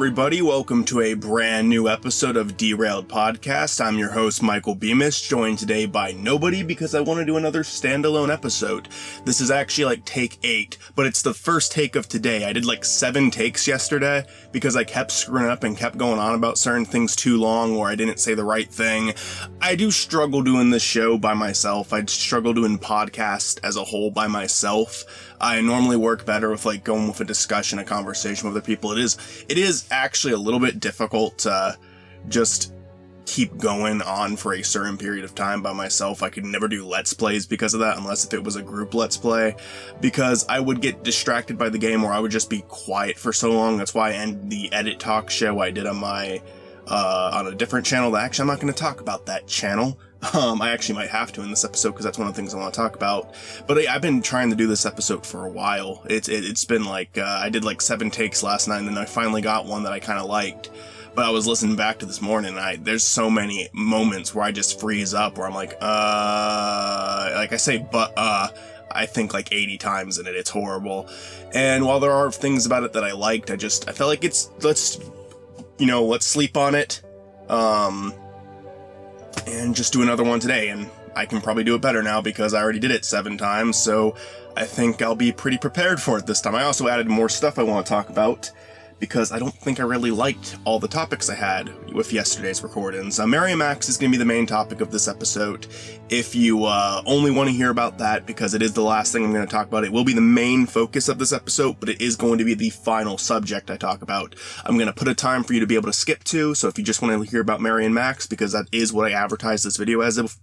everybody. Welcome to a brand new episode of DeRailed Podcast. I'm your host, Michael Bemis, joined today by nobody because I want to do another standalone episode. This is actually like take 8, but it's the first take of today. I did like 7 takes yesterday because I kept screwing up and kept going on about certain things too long, or I didn't say the right thing. I do struggle doing this show by myself. I struggle doing podcast as a whole by myself. I normally work better with like going with a discussion, a conversation with other people. It is actually a little bit difficult to just keep going on for a certain period of time by myself. I could never do Let's Plays because of that, unless if it was a group Let's Play, because I would get distracted by the game or I would just be quiet for so long. That's why I ended the Edit Talk show I did on my on a different channel. That actually I'm not going to talk about that channel. I actually might have to in this episode because that's one of the things I want to talk about. But I've been trying to do this episode for a while. It's been like, I did like 7 takes last night and then I finally got one that I kind of liked. But I was listening back to this morning and there's so many moments where I just freeze up where I'm like I say, I think like 80 times in it. It's horrible. And while there are things about it that I liked, I felt like let's sleep on it. And just do another one today, and I can probably do it better now because I already did it 7 times, so I think I'll be pretty prepared for it this time. I also added more stuff I want to talk about, because I don't think I really liked all the topics I had with yesterday's recordings. Mary and Max is going to be the main topic of this episode. If you only want to hear about that, because it is the last thing I'm going to talk about, it will be the main focus of this episode, but it is going to be the final subject I talk about. I'm going to put a time for you to be able to skip to, so if you just want to hear about Mary and Max, because that is what I advertise this video as, it's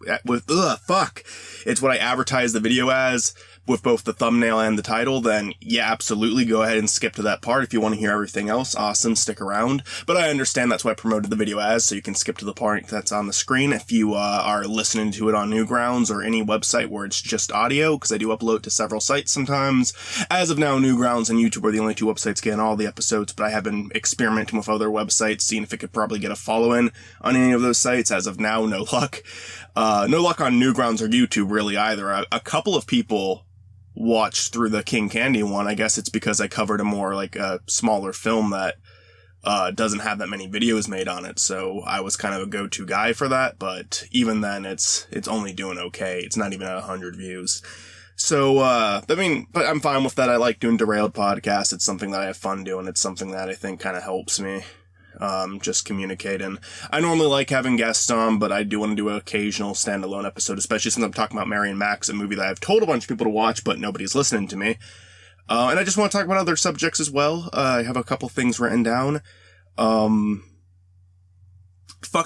what I advertise the video as, with both the thumbnail and the title, then yeah, absolutely go ahead and skip to that part. If you want to hear everything else, awesome, stick around. But I understand that's what I promoted the video as, so you can skip to the part that's on the screen if you are listening to it on Newgrounds or any website where it's just audio, because I do upload to several sites sometimes. As of now, Newgrounds and YouTube are the only 2 websites getting all the episodes, but I have been experimenting with other websites, seeing if it could probably get a follow-in on any of those sites. As of now, no luck. No luck on Newgrounds or YouTube really either. A couple of people watched through the King Candy one. I guess it's because I covered a more like a smaller film that doesn't have that many videos made on it, so I was kind of a go-to guy for that, but even then it's only doing okay. It's not even at 100 views. So, but I'm fine with that. I like doing DeRailed podcasts. It's something that I have fun doing. It's something that I think kind of helps me. Just communicating. I normally like having guests on, but I do want to do an occasional standalone episode, especially since I'm talking about Mary and Max, a movie that I've told a bunch of people to watch, but nobody's listening to me. And I just want to talk about other subjects as well. I have a couple things written down. I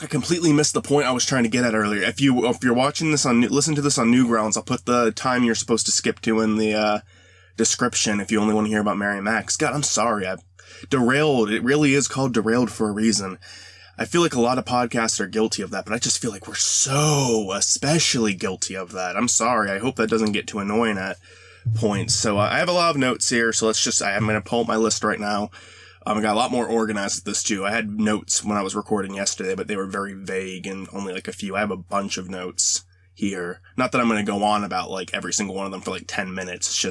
completely missed the point I was trying to get at earlier. If you're watching this listen to this on Newgrounds, I'll put the time you're supposed to skip to in the, description if you only want to hear about Mary and Max. God, I'm sorry. DeRailed, it really is called DeRailed for a reason. I feel like a lot of podcasts are guilty of that, but I just feel like we're so especially guilty of that. I'm sorry. I hope that doesn't get too annoying at points. So I have a lot of notes here, so I'm going to pull up my list right now. I got a lot more organized with this too. I had notes when I was recording yesterday, but they were very vague and only like a few. I have a bunch of notes here. Not that I'm going to go on about like every single one of them for like 10 minutes.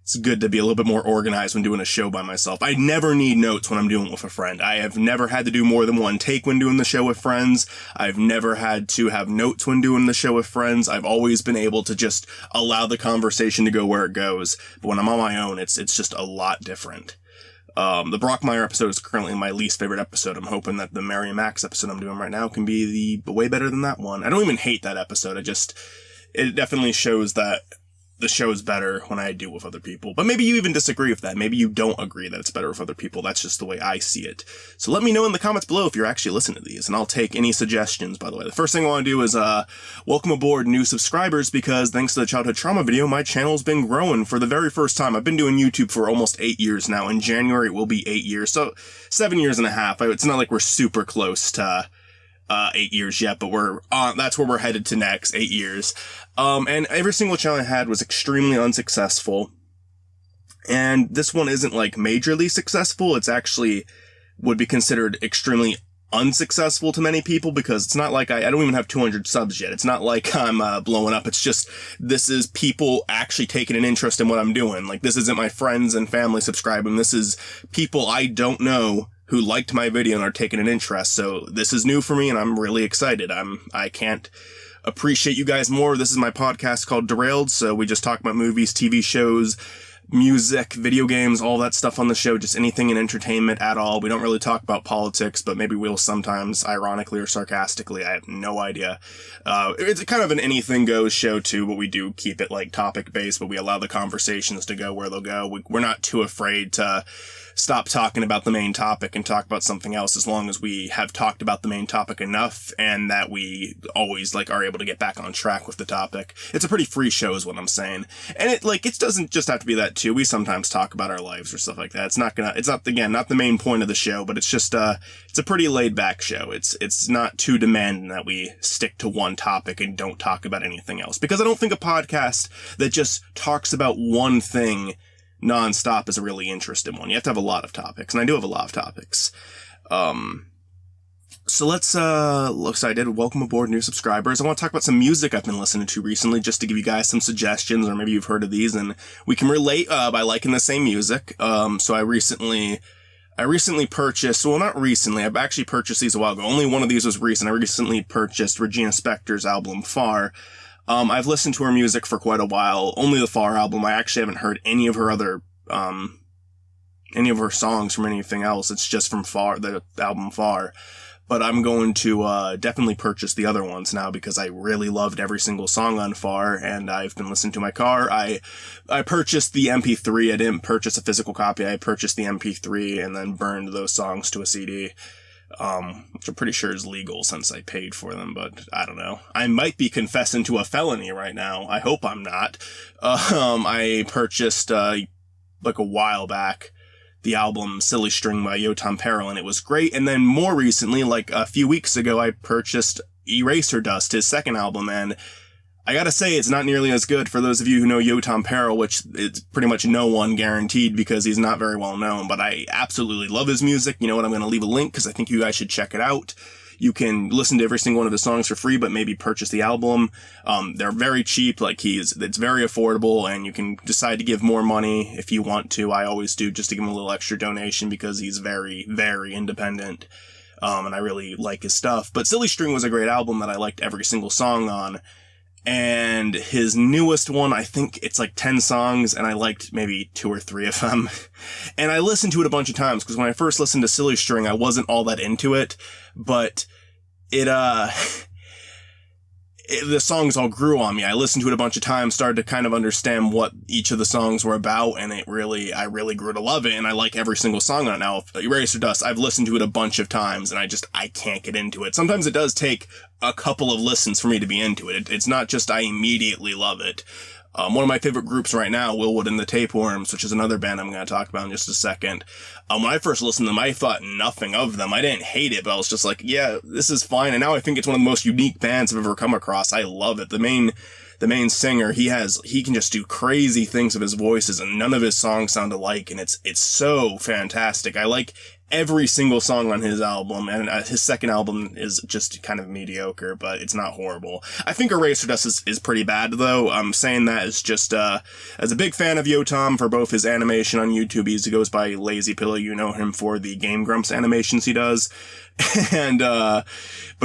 It's good to be a little bit more organized when doing a show by myself. I never need notes when I'm doing it with a friend. I have never had to do more than one take when doing the show with friends. I've never had to have notes when doing the show with friends. I've always been able to just allow the conversation to go where it goes. But when I'm on my own, it's just a lot different. The Brockmire episode is currently my least favorite episode. I'm hoping that the Mary and Max episode I'm doing right now can be way better than that one. I don't even hate that episode. It definitely shows that the show is better when I do with other people. But maybe you even disagree with that. Maybe you don't agree that it's better with other people. That's just the way I see it. So let me know in the comments below if you're actually listening to these, and I'll take any suggestions, by the way. The first thing I want to do is welcome aboard new subscribers, because thanks to the childhood trauma video, my channel's been growing for the very first time. I've been doing YouTube for almost 8 years now. In January, it will be 8 years. So 7 years and a half. It's not like we're super close to 8 years yet, but that's where we're headed to next, 8 years. And every single channel I had was extremely unsuccessful. And this one isn't like majorly successful. It's actually would be considered extremely unsuccessful to many people, because it's not like I don't even have 200 subs yet. It's not like I'm blowing up. It's just, this is people actually taking an interest in what I'm doing. Like, this isn't my friends and family subscribing. This is people I don't know who liked my video and are taking an interest. So this is new for me, and I'm really excited. I can't appreciate you guys more. This is my podcast called DeRailed, so we just talk about movies, TV shows, music, video games, all that stuff on the show, just anything in entertainment at all. We don't really talk about politics, but maybe we'll sometimes, ironically or sarcastically. I have no idea. It's kind of an anything goes show too, but we do keep it like topic based, but we allow the conversations to go where they'll go. We're not too afraid to stop talking about the main topic and talk about something else, as long as we have talked about the main topic enough and that we always like are able to get back on track with the topic. It's a pretty free show is what I'm saying. And it doesn't just have to be that too. We sometimes talk about our lives or stuff like that. It's not the main point of the show, but it's just it's a pretty laid back show. It's not too demanding that we stick to one topic and don't talk about anything else, because I don't think a podcast that just talks about one thing non-stop is a really interesting one. You have to have a lot of topics, and I do have a lot of topics. So let's, I did welcome aboard new subscribers. I want to talk about some music I've been listening to recently, just to give you guys some suggestions, or maybe you've heard of these and we can relate, by liking the same music. So I recently purchased, well, not recently, I've actually purchased these a while ago. Only one of these was recent. I recently purchased Regina Spektor's album, Far. I've listened to her music for quite a while. Only the Far album. I actually haven't heard any of her other, any of her songs from anything else. It's just from Far, the album Far. But I'm going to, definitely purchase the other ones now, because I really loved every single song on Far, and I've been listening to my car. I purchased the MP3. I didn't purchase a physical copy. I purchased the MP3 and then burned those songs to a CD. Which I'm pretty sure is legal since I paid for them, but I don't know. I might be confessing to a felony right now. I hope I'm not. I purchased, like a while back, the album Silly String by Yotam Peril, and it was great. And then more recently, like a few weeks ago, I purchased Eraser Dust, his second album, and I gotta say, it's not nearly as good. For those of you who know Yotam Peril, which it's pretty much no one guaranteed because he's not very well known, but I absolutely love his music. You know what? I'm gonna leave a link because I think you guys should check it out. You can listen to every single one of his songs for free, but maybe purchase the album. They're very cheap. It's very affordable, and you can decide to give more money if you want to. I always do, just to give him a little extra donation, because he's very, very independent. And I really like his stuff. But Silly String was a great album that I liked every single song on. And his newest one, I think it's like 10 songs, and I liked maybe 2 or 3 of them. And I listened to it a bunch of times, because when I first listened to Silly String, I wasn't all that into it, but the songs all grew on me. I listened to it a bunch of times, started to kind of understand what each of the songs were about, and I really grew to love it, and I like every single song on it now. Eraser Dust, I've listened to it a bunch of times, and I can't get into it. Sometimes it does take a couple of listens for me to be into it. It's not just I immediately love it. One of my favorite groups right now, Willwood and the Tapeworms, which is another band I'm going to talk about in just a second. When I first listened to them, I thought nothing of them. I didn't hate it, but I was just like, yeah, this is fine. And now I think it's one of the most unique bands I've ever come across. I love it. The main singer, he can just do crazy things with his voices, and none of his songs sound alike, and it's so fantastic. I like every single song on his album, and his second album is just kind of mediocre, but it's not horrible. I think Eraser Dust is pretty bad, though. I'm saying that as just, as a big fan of Yotam for both his animation on YouTube. He goes by Lazy Pillow. You know him for the Game Grumps animations he does. And, but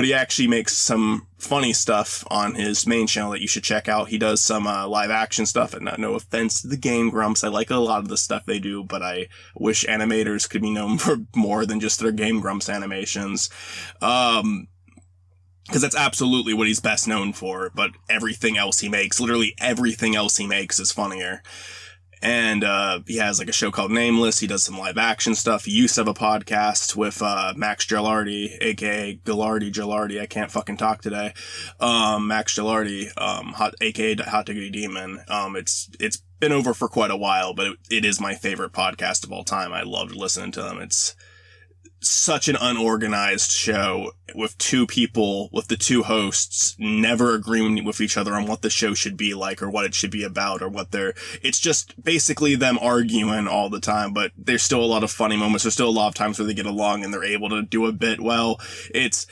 he actually makes some funny stuff on his main channel that you should check out. He does some, live action stuff, and no offense to the Game Grumps. I like a lot of the stuff they do, but I wish animators could be known for more than just their Game Grumps animations. Because that's absolutely what he's best known for, but everything else he makes, literally everything else he makes is funnier. And, he has like a show called Nameless. He does some live action stuff. He used to have a podcast with, Max Gilardi, aka Gilardi. I can't fucking talk today. Max Gilardi, aka Hot Diggity Demon. It's been over for quite a while, but it is my favorite podcast of all time. I loved listening to them. It's such an unorganized show with the two hosts never agreeing with each other on what the show should be like or what it should be about or it's just basically them arguing all the time, but there's still a lot of funny moments. There's still a lot of times where they get along and they're able to do a bit well. It's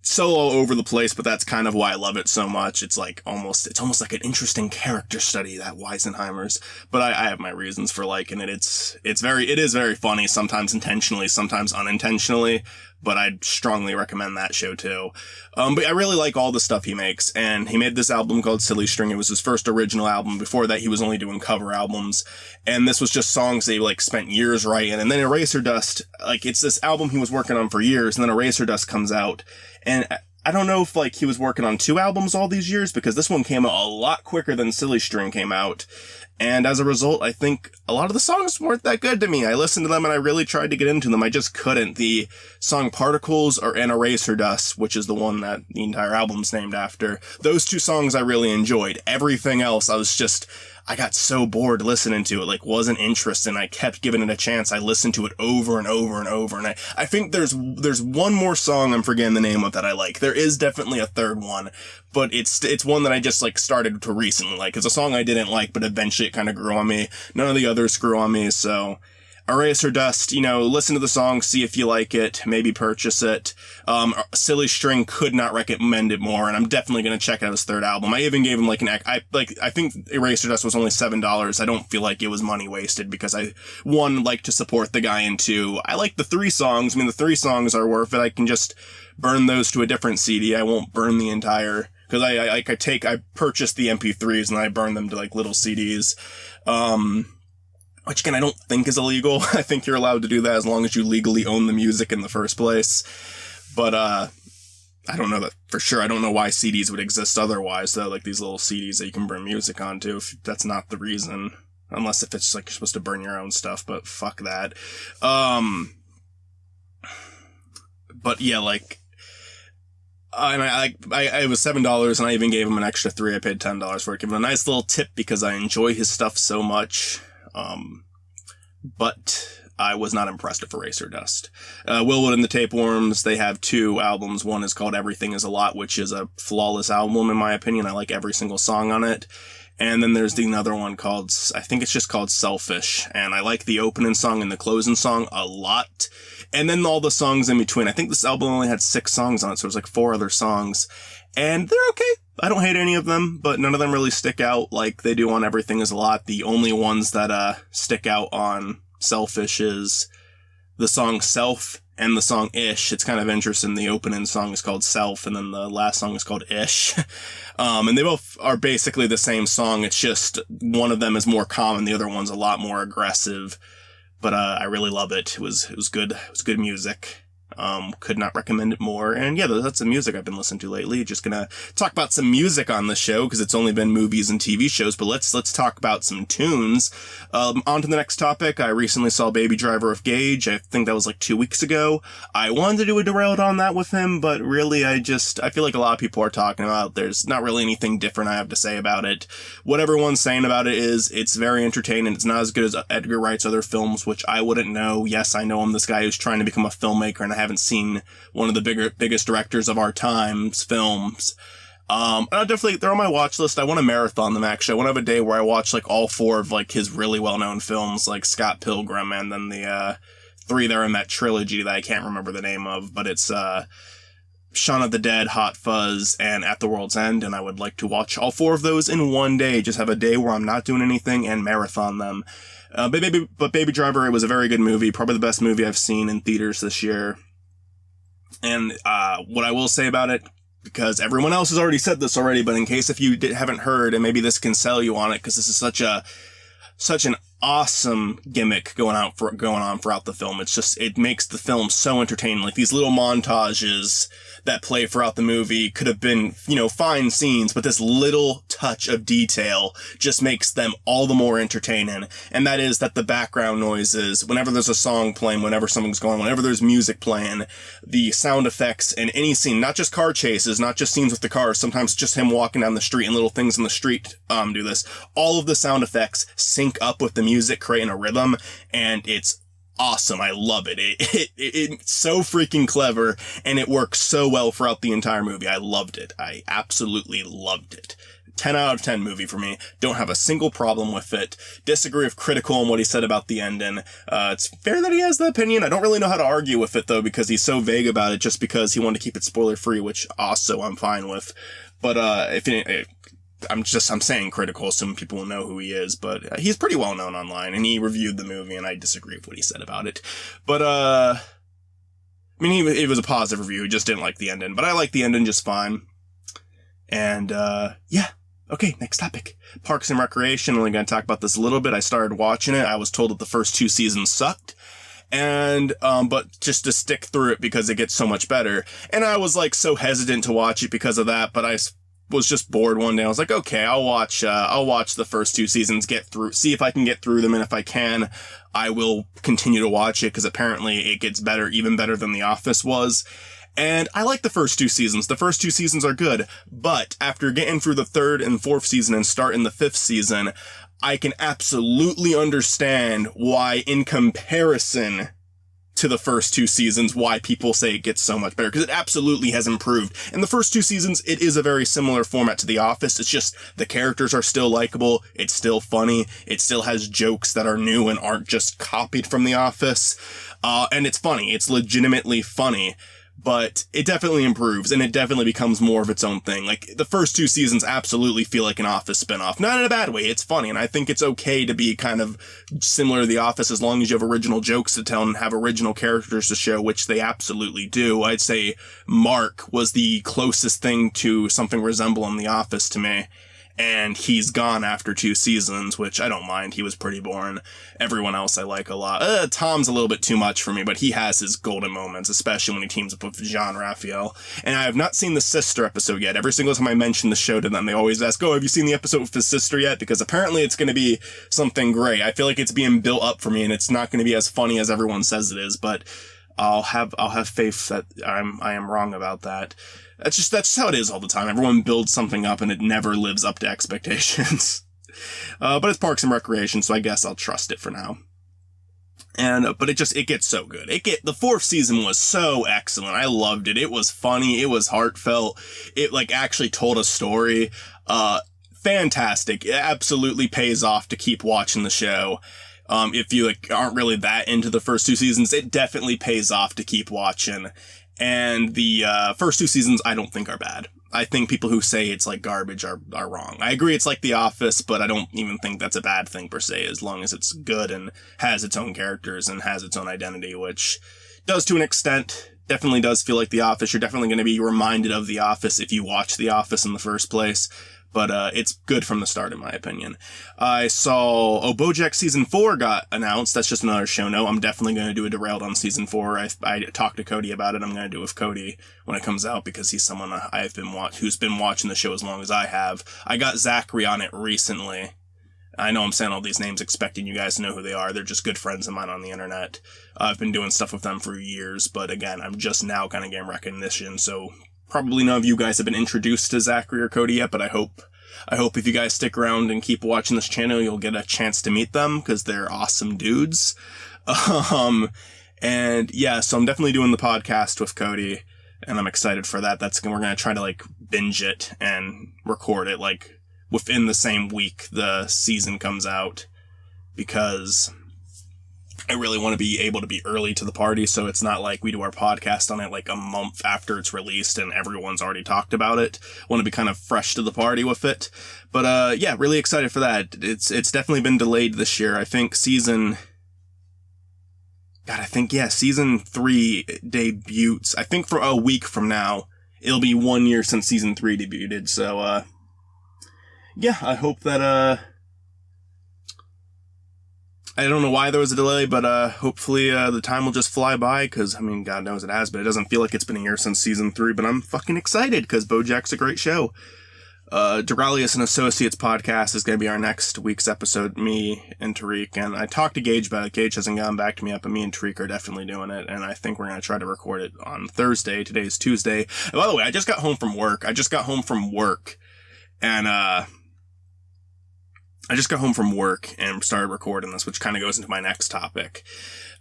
so all over the place, but that's kind of why I love it so much. It's almost like an interesting character study, that Weisenheimer's, but I have my reasons for liking it. It is very funny, sometimes intentionally, sometimes unintentionally. unintentionally, but I'd strongly recommend that show too. But I really like all the stuff he makes, and he made this album called Silly String. It was his first original album. Before that, he was only doing cover albums, and this was just songs they like spent years writing. And then Eraser Dust, like, it's this album he was working on for years, and then Eraser Dust comes out, and I don't know if, like, he was working on 2 albums all these years, because this one came out a lot quicker than Silly String came out. And as a result, I think a lot of the songs weren't that good to me. I listened to them and I really tried to get into them. I just couldn't. The song Particles and Eraser Dust, which is the one that the entire album's named after, those 2 songs I really enjoyed. Everything else, I got so bored listening to it, like, wasn't interested. I kept giving it a chance. I listened to it over and over and over. And I think there's one more song I'm forgetting the name of that I like. There is definitely a third one, but it's one that I just, like, started to recently like. It's a song I didn't like, but eventually it kind of grew on me. None of the others grew on me, so Eraser Dust, listen to the song, see if you like it, maybe purchase it. Silly String, could not recommend it more, and I'm definitely gonna check out his third album. I even gave him I think Eraser Dust was only $7. I don't feel like it was money wasted, because I, 1, like to support the guy, and 2, I like the 3 songs. I mean, the 3 songs are worth it. I can just burn those to a different CD. I won't burn the entire, because I purchased the MP3s and I burn them to, like, little CDs. Which, again, I don't think is illegal. I think you're allowed to do that as long as you legally own the music in the first place. But, I don't know that for sure. I don't know why CDs would exist otherwise, though, like these little CDs that you can burn music onto, if that's not the reason. Unless if it's, like, you're supposed to burn your own stuff, but fuck that. But, yeah, like, and it was $7, and I even gave him an extra 3. I paid $10 for it. Give him a nice little tip, because I enjoy his stuff so much. But I was not impressed with Eraser Dust. Willwood and the Tapeworms, they have 2 albums. One is called Everything Is a Lot, which is a flawless album in my opinion. I like every single song on it. And then there's the another one called, I think it's just called Selfish. And I like the opening song and the closing song a lot. And then all the songs in between. I think this album only had 6 songs on it, so it was like 4 other songs. And they're okay. I don't hate any of them, but none of them really stick out like they do on Everything Is a Lot. The only ones that stick out on Selfish is the song Self and the song Ish. It's kind of interesting. The opening song is called Self, and then the last song is called Ish. And they both are basically the same song. It's just one of them is more common, the other one's a lot more aggressive. But I really love it. It was good. It was good music. Could not recommend it more. And yeah, that's the music I've been listening to lately. Just gonna talk about some music on the show, because it's only been movies and TV shows, but let's talk about some tunes. On to the next topic. I recently saw Baby Driver of Gage. I think that was like 2 weeks ago. I wanted to do a DeRailed on that with him, but really I feel like a lot of people are talking about, there's not really anything different I have to say about it. What everyone's saying about it is, it's very entertaining. It's not as good as Edgar Wright's other films, which I wouldn't know. Yes, I know I'm this guy who's trying to become a filmmaker, and I haven't seen one of the biggest directors of our time's films. And they're on my watch list. I want to marathon them, actually. I want to have a day where I watch, like, all 4 of, like, his really well-known films, like Scott Pilgrim, and then the, 3 that are in that trilogy that I can't remember the name of, but it's, Shaun of the Dead, Hot Fuzz, and At the World's End, and I would like to watch all 4 of those in one day. Just have a day where I'm not doing anything and marathon them. But Baby Driver, it was a very good movie, probably the best movie I've seen in theaters this year. And what I will say about it, because everyone else has already said this already, but in case if you haven't heard, and maybe this can sell you on it, because this is such an awesome gimmick going on throughout the film. It makes the film so entertaining. Like, these little montages that play throughout the movie could have been, fine scenes, but this little touch of detail just makes them all the more entertaining. And that is that the background noises, whenever there's a song playing, whenever something's going on, whenever there's music playing, the sound effects in any scene, not just car chases, not just scenes with the cars, sometimes just him walking down the street and little things in the street, do this. All of the sound effects sync up with the music, creating a rhythm, and it's awesome. I love it. It's so freaking clever, and it works so well throughout the entire movie. I loved it. I absolutely loved it. 10 out of 10 movie for me. Don't have a single problem with it. Disagree with Critical on what he said about the ending. It's fair that he has the opinion. I don't really know how to argue with it, though, because he's so vague about it, just because he wanted to keep it spoiler free, which also I'm fine with. But I'm saying Critical, so people will know who he is, but he's pretty well known online, and he reviewed the movie, and I disagree with what he said about it. But mean, it was a positive review. He just didn't like the ending, but I like the ending just fine. And, yeah. Okay, next topic. Parks and Recreation. I'm only going to talk about this a little bit. I started watching it. I was told that the first 2 seasons sucked. And, but just to stick through it because it gets so much better. And I was like so hesitant to watch it because of that, but I was just bored one day. I was like, okay, I'll watch the first 2 seasons, see if I can get through them. And if I can, I will continue to watch it because apparently it gets better, even better than The Office was. And I like the first 2 seasons. The first 2 seasons are good, but after getting through the 3rd and 4th season and starting the 5th season, I can absolutely understand why, in comparison to the first 2 seasons, why people say it gets so much better, because it absolutely has improved. In the first 2 seasons, it is a very similar format to The Office. It's just the characters are still likable, it's still funny, it still has jokes that are new and aren't just copied from The Office, and it's funny. It's legitimately funny. But it definitely improves, and it definitely becomes more of its own thing. Like, the first 2 seasons absolutely feel like an Office spinoff. Not in a bad way, it's funny, and I think it's okay to be kind of similar to The Office as long as you have original jokes to tell and have original characters to show, which they absolutely do. I'd say Mark was the closest thing to something resembling The Office to me. And he's gone after 2 seasons, which I don't mind. He was pretty boring. Everyone else I like a lot. Tom's a little bit too much for me, but he has his golden moments, especially when he teams up with Jean Raphael. And I have not seen the sister episode yet. Every single time I mention the show to them, they always ask, have you seen the episode with his sister yet? Because apparently it's going to be something great. I feel like it's being built up for me, and it's not going to be as funny as everyone says it is, but I'll have faith that I am wrong about that. That's just how it is all the time. Everyone builds something up and it never lives up to expectations. But it's Parks and Recreation, so I guess I'll trust it for now. And, but it gets so good. The 4th season was so excellent. I loved it. It was funny. It was heartfelt. It, actually told a story. Fantastic. It absolutely pays off to keep watching the show. If you, aren't really that into the first 2 seasons, it definitely pays off to keep watching. And the first 2 seasons I don't think are bad. I think people who say it's garbage are wrong. I agree it's like The Office, but I don't even think that's a bad thing per se, as long as it's good and has its own characters and has its own identity, which does to an extent. Definitely does feel like The Office. You're definitely going to be reminded of The Office if you watch The Office in the first place. But it's good from the start, in my opinion. I saw, BoJack Season 4 got announced. That's just another show note. I'm definitely going to do a DeRailed on Season 4. I talked to Cody about it. I'm going to do it with Cody when it comes out, because he's someone who's been watching the show as long as I have. I got Zachary on it recently. I know I'm saying all these names expecting you guys to know who they are. They're just good friends of mine on the internet. I've been doing stuff with them for years, but again, I'm just now kind of getting recognition, so probably none of you guys have been introduced to Zachary or Cody yet, but I hope if you guys stick around and keep watching this channel, you'll get a chance to meet them, because they're awesome dudes. And yeah, so I'm definitely doing the podcast with Cody, and I'm excited for that. We're going to try to binge it and record it within the same week the season comes out, because I really want to be able to be early to the party, so it's not like we do our podcast on it a month after it's released and everyone's already talked about it. Want to be kind of fresh to the party with it. But yeah, really excited for that. It's definitely been delayed this year. I think season 3 debuts. I think for a week from now, it'll be 1 year since season 3 debuted. So yeah, I hope that I don't know why there was a delay, but hopefully the time will just fly by, because, God knows it has, but it doesn't feel like it's been a year since season 3, but I'm fucking excited, because BoJack's a great show. DeRailed and Associates podcast is going to be our next week's episode, me and Tariq, and I talked to Gage about it. Gage hasn't gotten back to me yet, but me and Tariq are definitely doing it, and I think we're going to try to record it on Thursday. Today's Tuesday. And by the way, I just got home from work, and started recording this, which kind of goes into my next topic.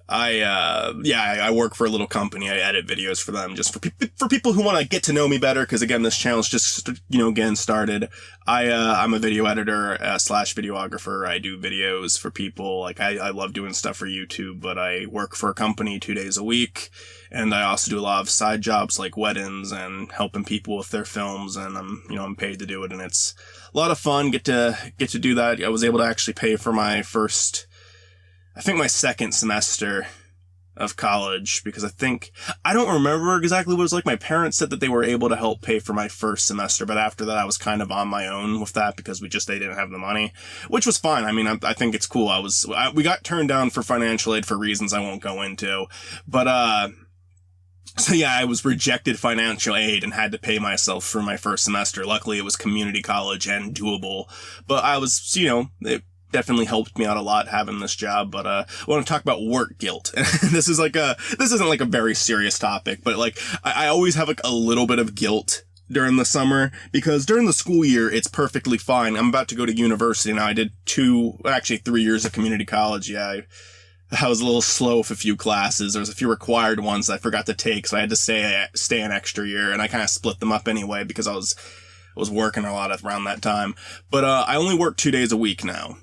I work for a little company. I edit videos for them, just for people who want to get to know me better, because again, this channel's just, getting started. I'm a video editor / videographer. I do videos for people. I love doing stuff for YouTube, but I work for a company 2 days a week, and I also do a lot of side jobs like weddings and helping people with their films, and I'm paid to do it, and it's a lot of fun. Get to do that. I was able to actually pay for my second semester of college, because I don't remember exactly what it was like. My parents said that they were able to help pay for my first semester, but after that I was kind of on my own with that because they didn't have the money, which was fine. I mean, I think it's cool. We got turned down for financial aid for reasons I won't go into, but, so yeah, I was rejected financial aid and had to pay myself for my first semester. Luckily it was community college and doable, but I was, it definitely helped me out a lot having this job. But I want to talk about work guilt. this isn't like a very serious topic, but like I always have like a little bit of guilt during the summer, because during the school year it's perfectly fine. I'm about to go to university now. I did 3 years of community college. Yeah, I was a little slow with a few classes. There was a few required ones I forgot to take, so I had to stay an extra year, and I kind of split them up anyway because I was working a lot around that time. But I only work 2 days a week now.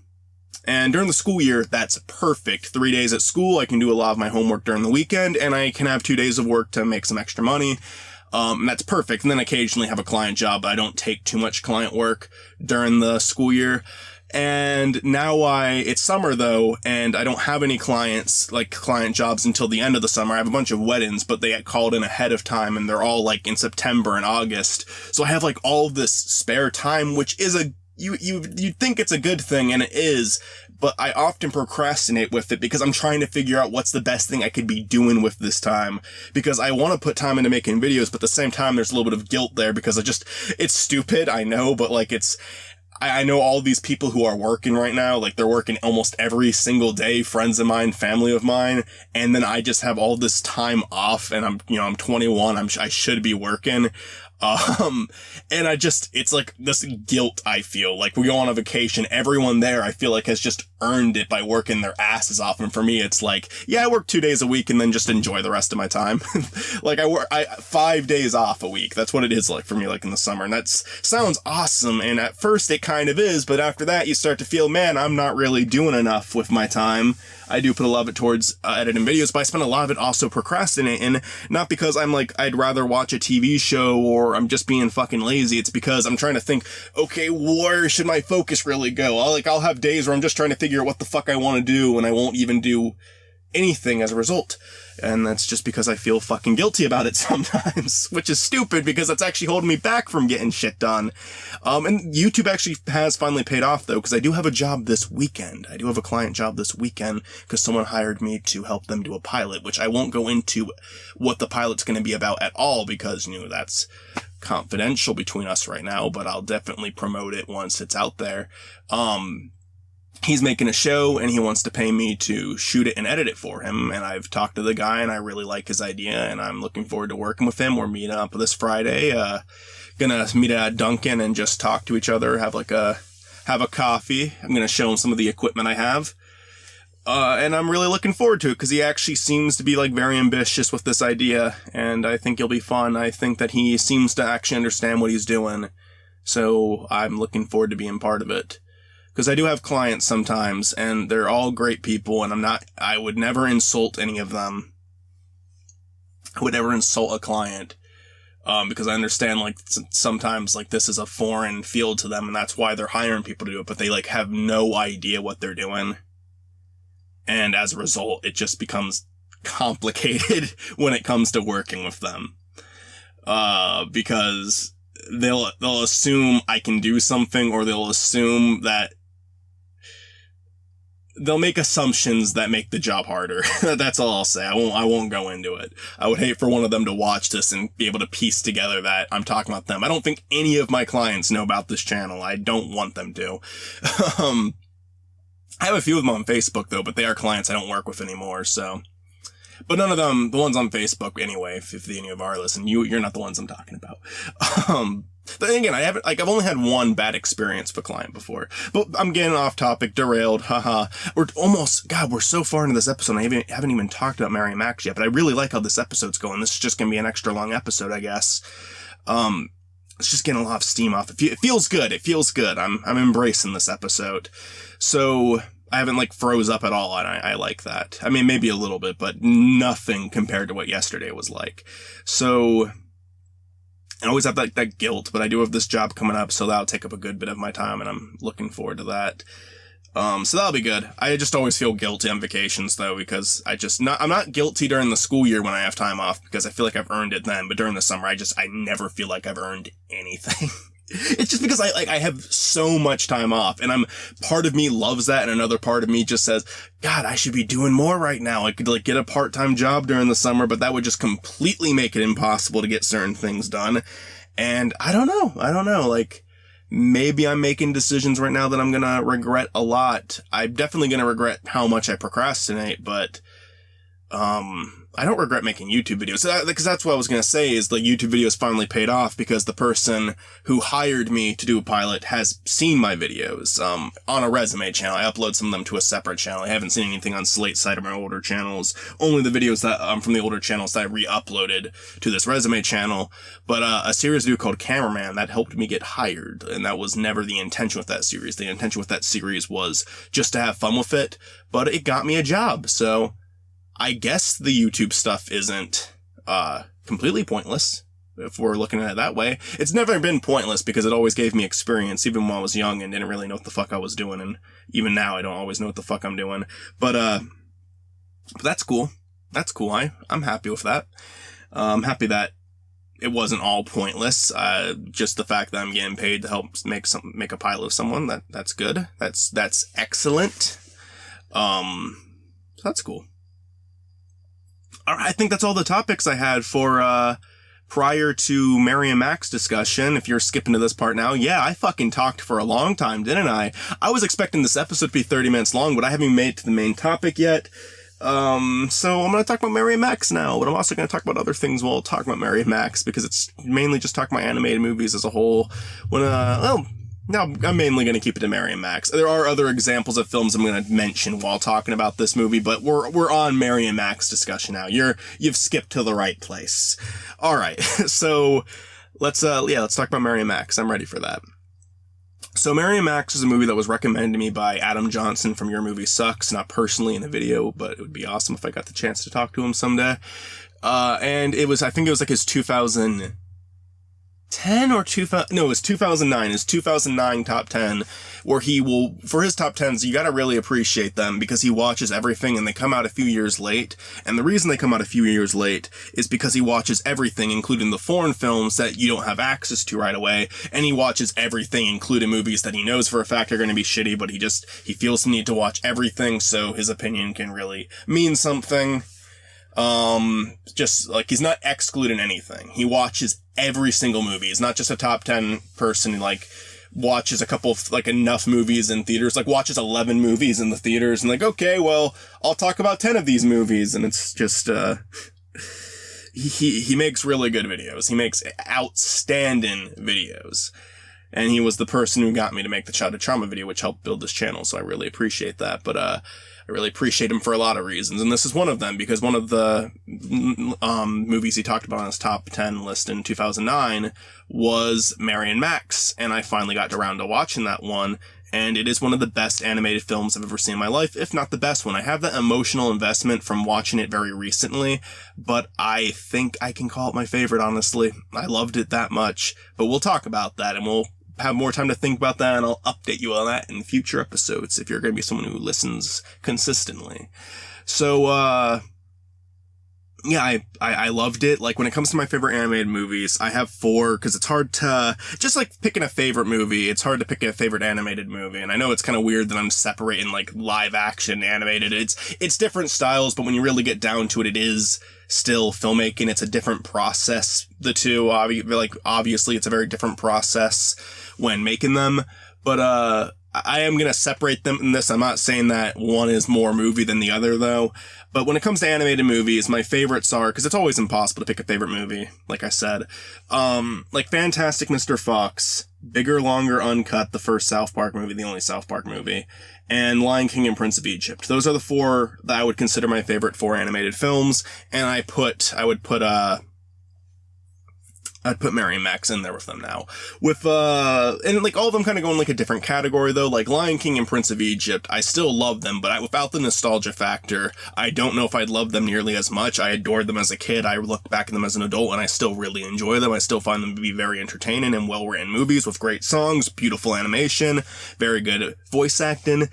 And during the school year, that's perfect. 3 days at school, I can do a lot of my homework during the weekend, and I can have 2 days of work to make some extra money. And that's perfect. And then occasionally have a client job, but I don't take too much client work during the school year. And now it's summer though, and I don't have any client jobs until the end of the summer. I have a bunch of weddings, but they get called in ahead of time, and they're all like in September and August. So I have like all of this spare time, which is you'd think it's a good thing, and it is, but I often procrastinate with it because I'm trying to figure out what's the best thing I could be doing with this time, because I want to put time into making videos, but at the same time, there's a little bit of guilt there because it's stupid, I know, but like I know all these people who are working right now, like they're working almost every single day, friends of mine, family of mine, and then I just have all this time off, and I'm 21, I should be working. And it's like this guilt I feel. Like we go on a vacation, everyone there I feel like has just earned it by working their asses off, and for me it's like, yeah, I work 2 days a week and then just enjoy the rest of my time. Like I work 5 days off a week. That's what it is like for me, like in the summer, and that sounds awesome, and at first it kind of is, but after that you start to feel, man, I'm not really doing enough with my time. I do put a lot of it towards editing videos, but I spend a lot of it also procrastinating, not because I'm like, I'd rather watch a TV show or I'm just being fucking lazy. It's because I'm trying to think, okay, where should my focus really go? I'll have days where I'm just trying to figure out what the fuck I want to do, and I won't even do anything as a result. And that's just because I feel fucking guilty about it sometimes, which is stupid because that's actually holding me back from getting shit done. And YouTube actually has finally paid off though, because I do have a job this weekend. I do have a client job this weekend because someone hired me to help them do a pilot, which I won't go into what the pilot's going to be about at all because, that's confidential between us right now, but I'll definitely promote it once it's out there. He's making a show and he wants to pay me to shoot it and edit it for him. And I've talked to the guy and I really like his idea and I'm looking forward to working with him. We're meeting up this Friday, gonna meet at Dunkin' and just talk to each other, have a coffee. I'm gonna show him some of the equipment I have. And I'm really looking forward to it because he actually seems to be like very ambitious with this idea and I think it'll be fun. I think that he seems to actually understand what he's doing. So I'm looking forward to being part of it. Because I do have clients sometimes, and they're all great people, and I would never insult any of them. I would never insult a client, because I understand, like, sometimes, like, this is a foreign field to them, and that's why they're hiring people to do it, but they, like, have no idea what they're doing. And as a result, it just becomes complicated when it comes to working with them. Because they'll assume I can do something, or they'll assume that they'll make assumptions that make the job harder. That's all I'll say. I won't go into it. I would hate for one of them to watch this and be able to piece together that I'm talking about them. I don't think any of my clients know about this channel. I don't want them to. I have a few of them on Facebook though, but they are clients I don't work with anymore, so. But none of them, the ones on Facebook anyway, if any of are listening, you're not the ones I'm talking about. But again, I've only had one bad experience with a client before. But I'm getting off topic, derailed, haha. We're so far into this episode, I haven't even talked about Mary Max yet, but I really like how this episode's going. This is just gonna be an extra long episode, I guess. It's just getting a lot of steam off. It feels good. It feels good. I'm embracing this episode. So I haven't like froze up at all, and I like that. I mean, maybe a little bit, but nothing compared to what yesterday was like. So I always have that guilt, but I do have this job coming up, so that'll take up a good bit of my time, and I'm looking forward to that. So that'll be good. I just always feel guilty on vacations though, because I'm not guilty during the school year when I have time off, because I feel like I've earned it then, but during the summer, I never feel like I've earned anything. It's just because I have so much time off, and part of me loves that, and another part of me just says, God, I should be doing more right now. I could get a part-time job during the summer, but that would just completely make it impossible to get certain things done. And I don't know, maybe I'm making decisions right now that I'm gonna regret a lot. I'm definitely gonna regret how much I procrastinate, but, I don't regret making YouTube videos. Because that's what I was going to say, is the YouTube videos finally paid off because the person who hired me to do a pilot has seen my videos, on a resume channel. I upload some of them to a separate channel. I haven't seen anything on Slate's side of my older channels. Only the videos that, from the older channels that I re-uploaded to this resume channel. But, a series I do called Cameraman, that helped me get hired. And that was never the intention with that series. The intention with that series was just to have fun with it. But it got me a job, so I guess the YouTube stuff isn't, completely pointless, if we're looking at it that way. It's never been pointless because it always gave me experience, even when I was young and didn't really know what the fuck I was doing, and even now I don't always know what the fuck I'm doing. But that's cool. That's cool. I'm happy with that. I'm happy that it wasn't all pointless. Just the fact that I'm getting paid to help make a pilot of someone, that's good. That's excellent. So that's cool. All right, I think that's all the topics I had for, prior to Mary and Max discussion. If you're skipping to this part now, yeah, I fucking talked for a long time, didn't I? I was expecting this episode to be 30 minutes long, but I haven't made it to the main topic yet. So I'm going to talk about Mary and Max now, but I'm also going to talk about other things while talking about Mary and Max, because it's mainly just talking about animated movies as a whole. Now, I'm mainly going to keep it to Mary and Max. There are other examples of films I'm going to mention while talking about this movie, but we're on Mary and Max discussion now. You've skipped to the right place. All right, so let's talk about Mary and Max. I'm ready for that. So Mary and Max is a movie that was recommended to me by Adam Johnson from Your Movie Sucks, not personally in a video, but it would be awesome if I got the chance to talk to him someday. And I think it was like his 2010 or 2000, no, it was 2009, his 2009 top 10, where for his top 10s, you gotta really appreciate them because he watches everything and they come out a few years late. And the reason they come out a few years late is because he watches everything, including the foreign films that you don't have access to right away. And he watches everything, including movies that he knows for a fact are gonna be shitty, but he feels the need to watch everything so his opinion can really mean something. Just like he's not excluding anything. He watches every single movie. He's not just a top 10 person who watches a couple of enough movies in theaters, watches 11 movies in the theaters and okay, well, I'll talk about 10 of these movies. And it's just, he makes really good videos. He makes outstanding videos. And he was the person who got me to make the Childhood Trauma video, which helped build this channel. So I really appreciate that. But, I really appreciate him for a lot of reasons, and this is one of them, because one of the movies he talked about on his top 10 list in 2009 was Mary and Max, and I finally got around to watching that one, and it is one of the best animated films I've ever seen in my life, if not the best one. I have that emotional investment from watching it very recently, but I think I can call it my favorite, honestly. I loved it that much, but we'll talk about that, and we'll have more time to think about that, and I'll update you on that in future episodes if you're going to be someone who listens consistently. So, yeah, I loved it. When it comes to my favorite animated movies, I have 4, because it's hard to, just picking a favorite movie, it's hard to pick a favorite animated movie, and I know it's kind of weird that I'm separating, live action, animated. It's different styles, but when you really get down to it, it is still filmmaking. It's a different process, the two. Obviously, it's a very different process when making them, but I am gonna separate them in this. I'm not saying that one is more movie than the other, though. But when it comes to animated movies, my favorites are, because it's always impossible to pick a favorite movie, like I said, Fantastic Mr. Fox, Bigger, Longer, Uncut, the first South Park movie, the only South Park movie, and Lion King and Prince of Egypt. Those are the 4 that I would consider my favorite 4 animated films, and I would put I'd put Mary and Max in there with them now. With, and like all of them kind of go in like a different category though, like Lion King and Prince of Egypt, I still love them, but without the nostalgia factor, I don't know if I'd love them nearly as much. I adored them as a kid, I look back at them as an adult, and I still really enjoy them. I still find them to be very entertaining and well-written movies with great songs, beautiful animation, very good voice acting,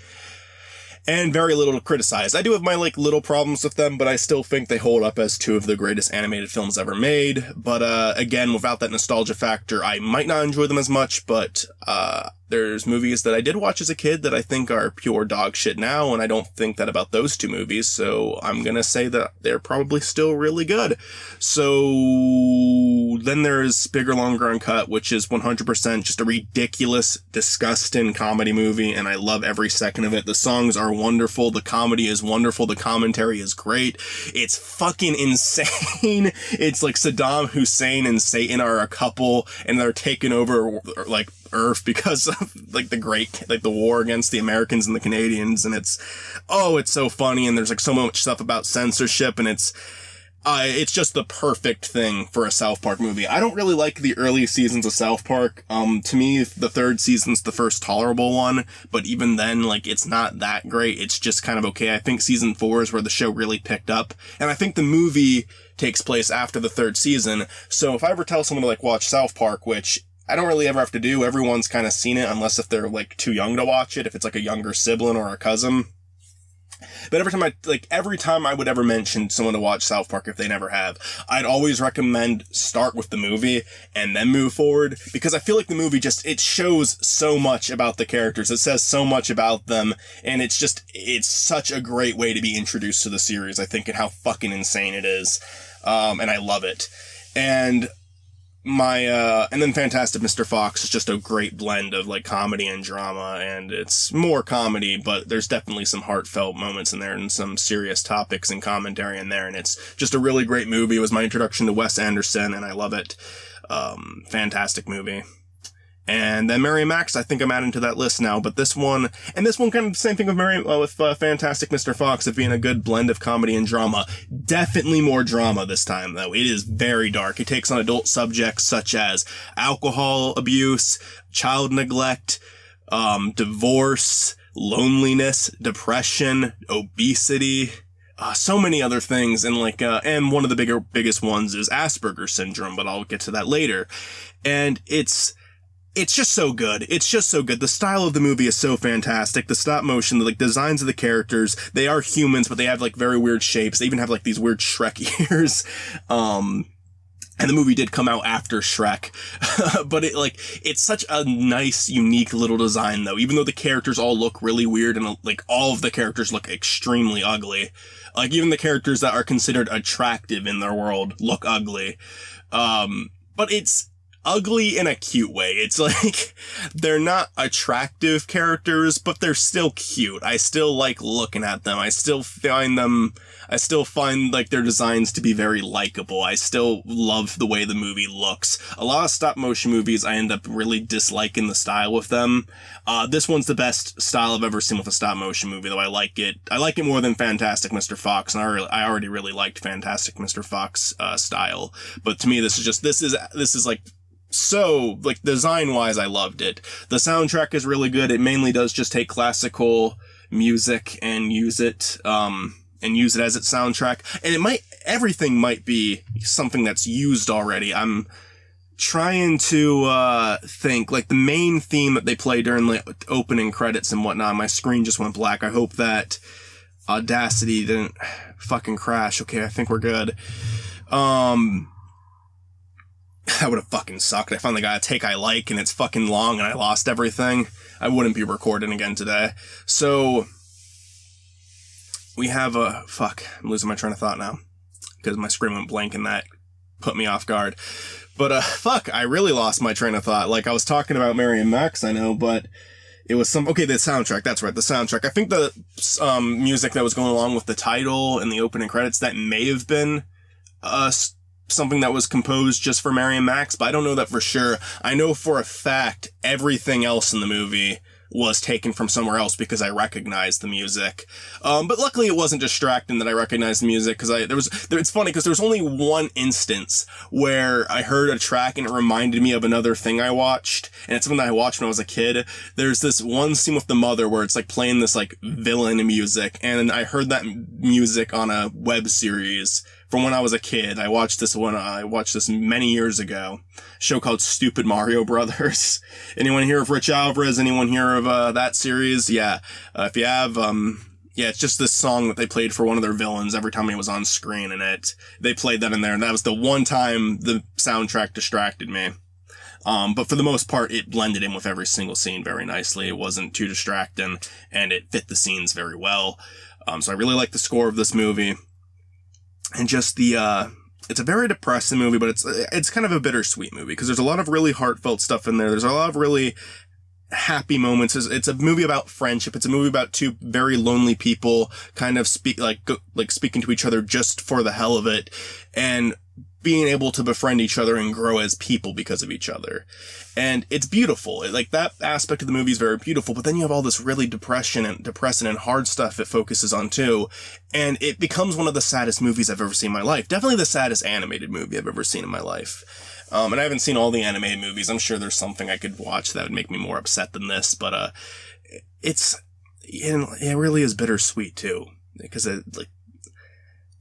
and very little to criticize. I do have my, like, little problems with them, but I still think they hold up as two of the greatest animated films ever made. But, again, without that nostalgia factor, I might not enjoy them as much, but, there's movies that I did watch as a kid that I think are pure dog shit now, and I don't think that about those two movies, so I'm gonna say that they're probably still really good. So then there's Bigger, Longer, Uncut, which is 100% just a ridiculous, disgusting comedy movie, and I love every second of it. The songs are wonderful, the comedy is wonderful, the commentary is great, it's fucking insane. It's like Saddam Hussein and Satan are a couple, and they're taking over, like, Earth because of like the war against the Americans and the Canadians, and it's so funny, and there's like so much stuff about censorship, and it's just the perfect thing for a South Park movie. I don't really like the early seasons of South Park. To me, the third season's the first tolerable one, but even then, like, it's not that great. It's just kind of okay. I think season 4 is where the show really picked up, and I think the movie takes place after the third season. So if I ever tell someone to like watch South Park, which I don't really ever have to do, everyone's kind of seen it, unless if they're like too young to watch it, if it's like a younger sibling or a cousin. But every time I would ever mention someone to watch South Park, if they never have, I'd always recommend start with the movie and then move forward, because I feel like the movie it shows so much about the characters. It says so much about them, and it's such a great way to be introduced to the series, I think, and how fucking insane it is. And I love it. And then Fantastic Mr. Fox is just a great blend of like comedy and drama, and it's more comedy, but there's definitely some heartfelt moments in there and some serious topics and commentary in there, and it's just a really great movie. It was my introduction to Wes Anderson, and I love it. Fantastic movie. And then Mary and Max, I think I'm adding to that list now, but this one kind of the same thing with Fantastic Mr. Fox, of being a good blend of comedy and drama. Definitely more drama this time, though. It is very dark. It takes on adult subjects such as alcohol abuse, child neglect, divorce, loneliness, depression, obesity, so many other things, and and one of the biggest ones is Asperger's syndrome, but I'll get to that later. And it's just so good. It's just so good. The style of the movie is so fantastic. The stop motion, the designs of the characters, they are humans, but they have very weird shapes. They even have these weird Shrek ears. And the movie did come out after Shrek, but it's such a nice, unique little design though, even though the characters all look really weird, and all of the characters look extremely ugly. Even the characters that are considered attractive in their world look ugly. But it's ugly in a cute way. It's they're not attractive characters, but they're still cute. I still like looking at them. I still find their designs to be very likable. I still love the way the movie looks. A lot of stop motion movies, I end up really disliking the style with them. This one's the best style I've ever seen with a stop motion movie, though I like it. I like it more than Fantastic Mr. Fox, and I already really liked Fantastic Mr. Fox, style. But to me, this is so, design-wise, I loved it. The soundtrack is really good. It mainly does just take classical music and use it as its soundtrack. And everything might be something that's used already. I'm trying to, think, the main theme that they play during the opening credits and whatnot. My screen just went black. I hope that Audacity didn't fucking crash. Okay, I think we're good. That would have fucking sucked. I finally got a take I like, and it's fucking long, and I lost everything. I wouldn't be recording again today. So, we have fuck, I'm losing my train of thought now, because my screen went blank, and that put me off guard. But, fuck, I really lost my train of thought. I was talking about Mary and Max, I know, but it was the soundtrack, that's right, the soundtrack. I think the, music that was going along with the title and the opening credits, that may have been, something that was composed just for Mary and Max, but I don't know that for sure. I know for a fact everything else in the movie was taken from somewhere else because I recognized the music. But luckily it wasn't distracting that I recognized the music, because it's funny because there was only one instance where I heard a track and it reminded me of another thing I watched, and it's something that I watched when I was a kid. There's this one scene with the mother where it's like playing this like villain music, and I heard that music on a web series from when I was a kid. I watched this many years ago. A show called Stupid Mario Brothers. Anyone hear of Rich Alvarez? Anyone hear of that series? Yeah. If you have, yeah, it's just this song that they played for one of their villains every time he was on screen, and they played that in there, and that was the one time the soundtrack distracted me. But for the most part, it blended in with every single scene very nicely. It wasn't too distracting, and it fit the scenes very well. So I really like the score of this movie. And just it's a very depressing movie, but it's kind of a bittersweet movie, because there's a lot of really heartfelt stuff in there. There's a lot of really happy moments. It's a movie about friendship. It's a movie about two very lonely people kind of speaking to each other just for the hell of it, and being able to befriend each other and grow as people because of each other. And it's beautiful. Like, that aspect of the movie is very beautiful, but then you have all this really depressing and hard stuff it focuses on too. And it becomes one of the saddest movies I've ever seen in my life. Definitely the saddest animated movie I've ever seen in my life. And I haven't seen all the animated movies. I'm sure there's something I could watch that would make me more upset than this, but, it really is bittersweet too. Because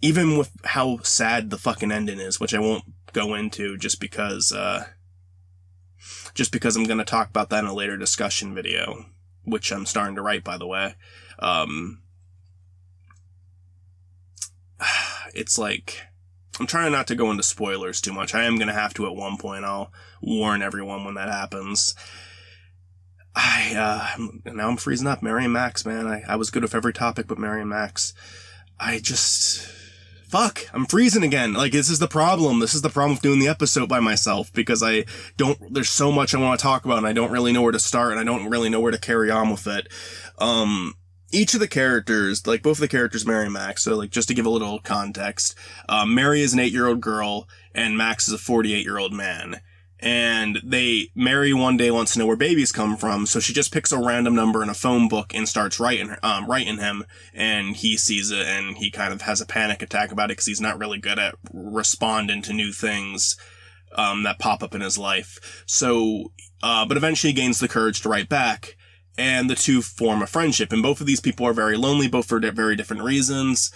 even with how sad the fucking ending is, which I won't go into just because I'm going to talk about that in a later discussion video, which I'm starting to write, by the way. It's like, I'm trying not to go into spoilers too much. I am going to have to at one point. I'll warn everyone when that happens. Now I'm freezing up. Mary and Max, man. I was good with every topic but Mary and Max. Fuck, I'm freezing again. Like, this is the problem. This is the problem with doing the episode by myself, because there's so much I want to talk about, and I don't really know where to start, and I don't really know where to carry on with it. Each of the characters, like both of the characters, Mary and Max, so like just to give a little context, Mary is an 8-year-old girl, and Max is a 48-year-old man. And Mary one day wants to know where babies come from, so she just picks a random number in a phone book and starts writing him, and he sees it, and he kind of has a panic attack about it, because he's not really good at responding to new things, that pop up in his life. So, but eventually he gains the courage to write back, and the two form a friendship, and both of these people are very lonely, both for very different reasons.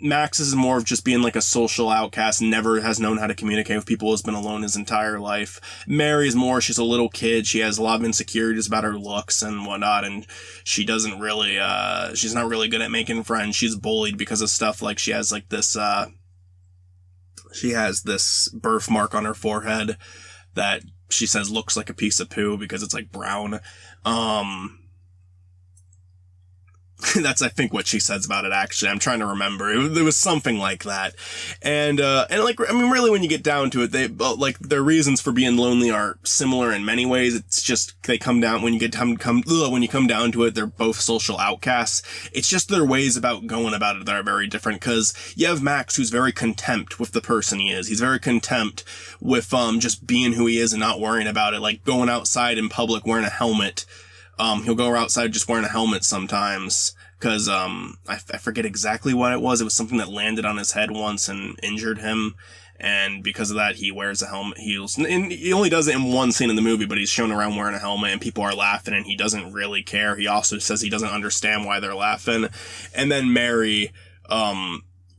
Max is more of just being like a social outcast, never has known how to communicate with people, has been alone his entire life. Mary is more, she's a little kid, she has a lot of insecurities about her looks and whatnot, and she doesn't really, she's not really good at making friends. She's bullied because of stuff like she has this birthmark on her forehead that she says looks like a piece of poo because it's like brown. That's, I think, what she says about it, actually. I'm trying to remember. There was something like that. And like, I mean, really, when you get down to it, their reasons for being lonely are similar in many ways. It's just, they come down, when you come down to it, they're both social outcasts. It's just their ways about going about it that are very different, because you have Max, who's very content with the person he is. He's very content with, just being who he is and not worrying about it, like going outside in public wearing a helmet. He'll go outside just wearing a helmet sometimes, because, I forget exactly what it was. It was something that landed on his head once and injured him, and because of that, he wears a helmet. And he only does it in one scene in the movie, but he's shown around wearing a helmet, and people are laughing, and he doesn't really care. He also says he doesn't understand why they're laughing. And then Mary,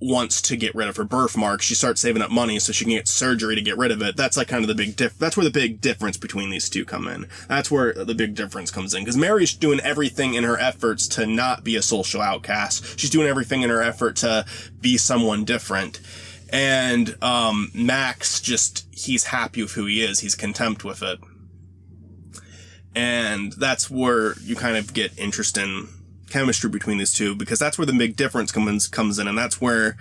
wants to get rid of her birthmark. She starts saving up money so she can get surgery to get rid of it. That's like kind of that's where the big difference between these two come in. That's where the big difference comes in, because Mary's doing everything in her efforts to not be a social outcast. She's doing everything in her effort to be someone different. And, Max he's happy with who he is. He's content with it. And that's where you kind of get interesting chemistry between these two, because that's where the big difference comes in, and that's where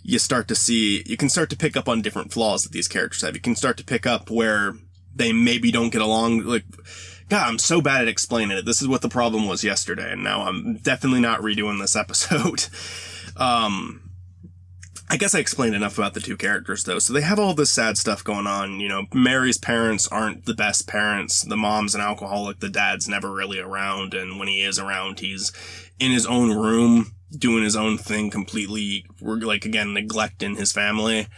you can start to pick up on different flaws that these characters have. You can start to pick up where they maybe don't get along. Like, God, I'm so bad at explaining it. This is what the problem was yesterday, and now I'm definitely not redoing this episode. I guess I explained enough about the two characters, though. So they have all this sad stuff going on. You know, Mary's parents aren't the best parents. The mom's an alcoholic. The dad's never really around. And when he is around, he's in his own room, doing his own thing, completely, like, again, neglecting his family.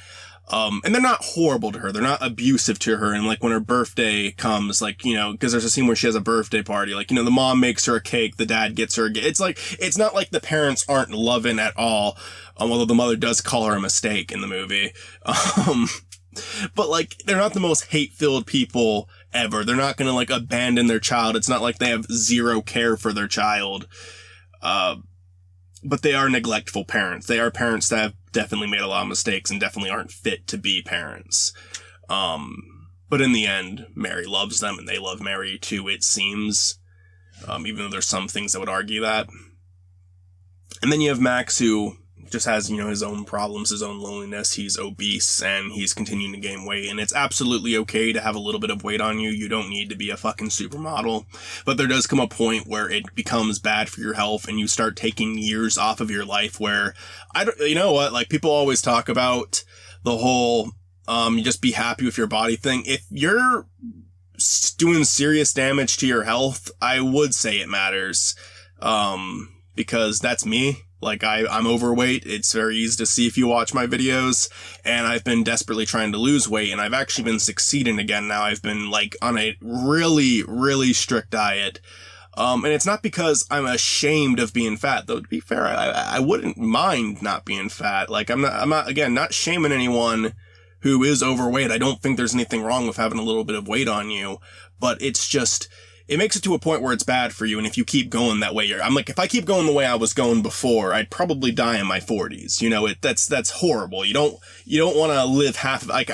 And they're not horrible to her. They're not abusive to her. And like when her birthday comes, like, you know, cause there's a scene where she has a birthday party, like, you know, the mom makes her a cake, the dad gets her it's like, it's not like the parents aren't loving at all. Although the mother does call her a mistake in the movie. But like, they're not the most hate-filled people ever. They're not gonna like abandon their child. It's not like they have zero care for their child. But they are neglectful parents. They are parents that have definitely made a lot of mistakes and definitely aren't fit to be parents. But in the end, Mary loves them and they love Mary too, it seems. Even though there's some things that would argue that. And then you have Max, who just has, you know, his own problems, his own loneliness. He's obese and he's continuing to gain weight, and it's absolutely okay to have a little bit of weight on you. You don't need to be a fucking supermodel, but there does come a point where it becomes bad for your health and you start taking years off of your life where you know what, like people always talk about the whole, you just be happy with your body thing. If you're doing serious damage to your health, I would say it matters. Because that's me. Like, I'm overweight. It's very easy to see if you watch my videos, and I've been desperately trying to lose weight, and I've actually been succeeding again now. I've been, like, on a really, really strict diet. And it's not because I'm ashamed of being fat, though, to be fair, I wouldn't mind not being fat. Like, I'm not, again, not shaming anyone who is overweight. I don't think there's anything wrong with having a little bit of weight on you, but it's just, it makes it to a point where it's bad for you, and if you keep going that way, I'm like, if I keep going the way I was going before, I'd probably die in my 40s. You know, that's horrible. You don't want to live I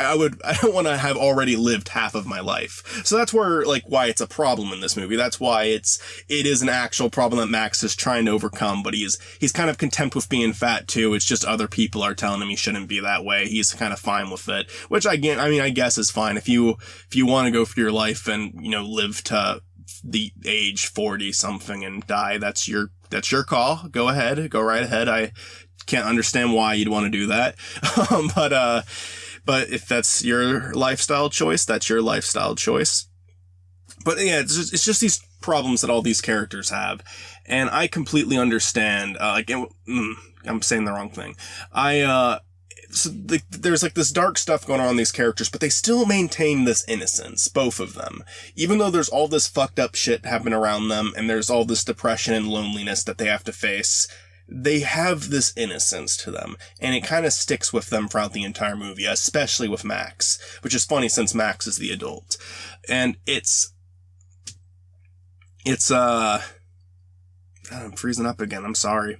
don't want to have already lived half of my life. So that's where, like, why it's a problem in this movie. That's why it is an actual problem that Max is trying to overcome, but he's kind of content with being fat too. It's just other people are telling him he shouldn't be that way. He's kind of fine with it, which I guess is fine. If you want to go through your life and, you know, live to the age 40 something and die, that's your call. Go right ahead. I can't understand why you'd want to do that. But if that's your lifestyle choice, that's your lifestyle choice. But yeah, it's just these problems that all these characters have. And I completely understand, I'm saying the wrong thing. There's like this dark stuff going on in these characters, but they still maintain this innocence, both of them. Even though there's all this fucked up shit happening around them, and there's all this depression and loneliness that they have to face, they have this innocence to them, and it kind of sticks with them throughout the entire movie, especially with Max, which is funny since Max is the adult. And I'm freezing up again, I'm sorry.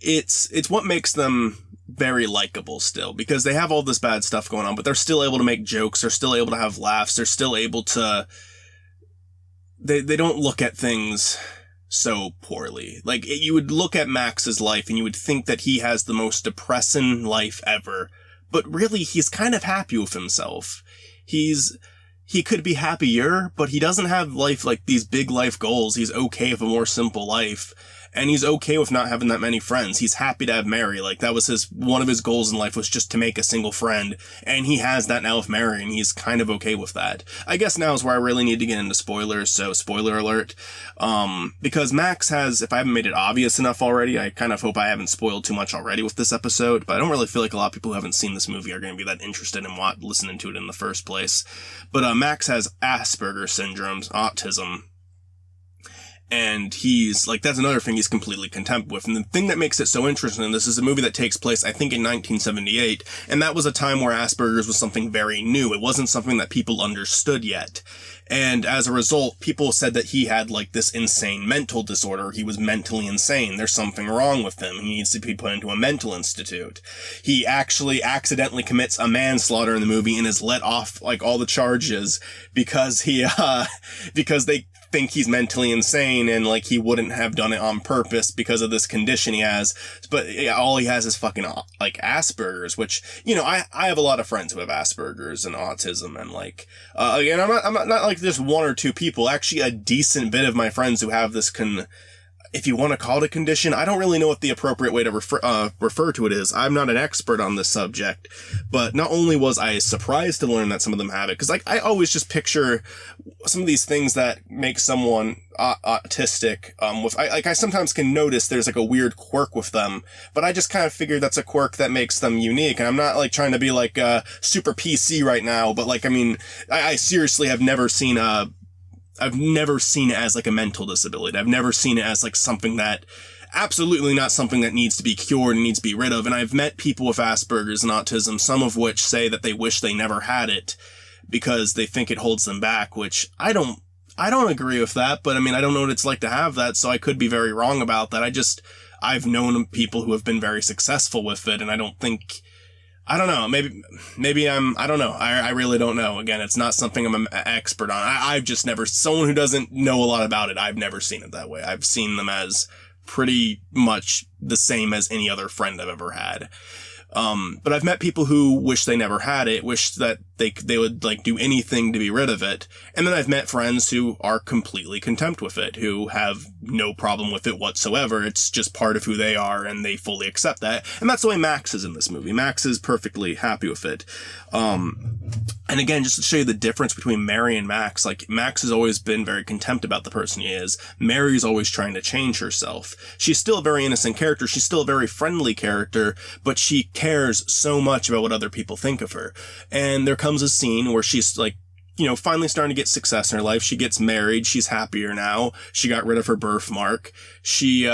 It's what makes them very likable still, because they have all this bad stuff going on, but they're still able to make jokes, they're still able to have laughs, they're still able to, they don't look at things so poorly. Like, you would look at Max's life and you would think that he has the most depressing life ever, but really he's kind of happy with himself. He could be happier, but he doesn't have these big life goals. He's okay with a more simple life. And he's okay with not having that many friends. He's happy to have Mary. Like, that was one of his goals in life, was just to make a single friend. And he has that now with Mary, and he's kind of okay with that. I guess now is where I really need to get into spoilers, so spoiler alert. Because Max has, if I haven't made it obvious enough already, I kind of hope I haven't spoiled too much already with this episode, but I don't really feel like a lot of people who haven't seen this movie are going to be that interested in listening to it in the first place. But Max has Asperger's syndrome, autism. And he's, like, that's another thing he's completely content with. And the thing that makes it so interesting, this is a movie that takes place, I think, in 1978, and that was a time where Asperger's was something very new. It wasn't something that people understood yet. And as a result, people said that he had, like, this insane mental disorder. He was mentally insane. There's something wrong with him. He needs to be put into a mental institute. He actually accidentally commits a manslaughter in the movie and is let off, like, all the charges because because they think he's mentally insane and, like, he wouldn't have done it on purpose because of this condition he has. But yeah, all he has is fucking, like, Asperger's, which, you know, I have a lot of friends who have Asperger's and autism, and, like, again, I'm not like just one or two people. Actually, a decent bit of my friends who have this if you want to call it a condition, I don't really know what the appropriate way to refer to it is. I'm not an expert on this subject, but not only was I surprised to learn that some of them have it, because like I always just picture some of these things that make someone autistic. I sometimes can notice there's like a weird quirk with them, but I just kind of figure that's a quirk that makes them unique. And I'm not like trying to be like super PC right now, but like I mean, I seriously have never seen I've never seen it as like a mental disability. I've never seen it as like something that, absolutely not something that needs to be cured and needs to be rid of. And I've met people with Asperger's and autism, some of which say that they wish they never had it because they think it holds them back, which I don't agree with that. But I mean, I don't know what it's like to have that, so I could be very wrong about that. I've known people who have been very successful with it, and I don't know. Maybe I don't know. I really don't know. Again, it's not something I'm an expert on. I've just never, someone who doesn't know a lot about it, I've never seen it that way. I've seen them as pretty much the same as any other friend I've ever had. But I've met people who wish they never had it, wish that they would like do anything to be rid of it. And then I've met friends who are completely content with it, who have no problem with it whatsoever. It's just part of who they are and they fully accept that. And that's the way Max is in this movie. Max is perfectly happy with it. And again, just to show you the difference between Mary and Max, like Max has always been very contempt about the person he is. Mary's always trying to change herself. She's still a very innocent character. She's still a very friendly character, but she cares so much about what other people think of her. And there comes a scene where she's like, you know, finally starting to get success in her life. She gets married. She's happier now. She got rid of her birthmark. She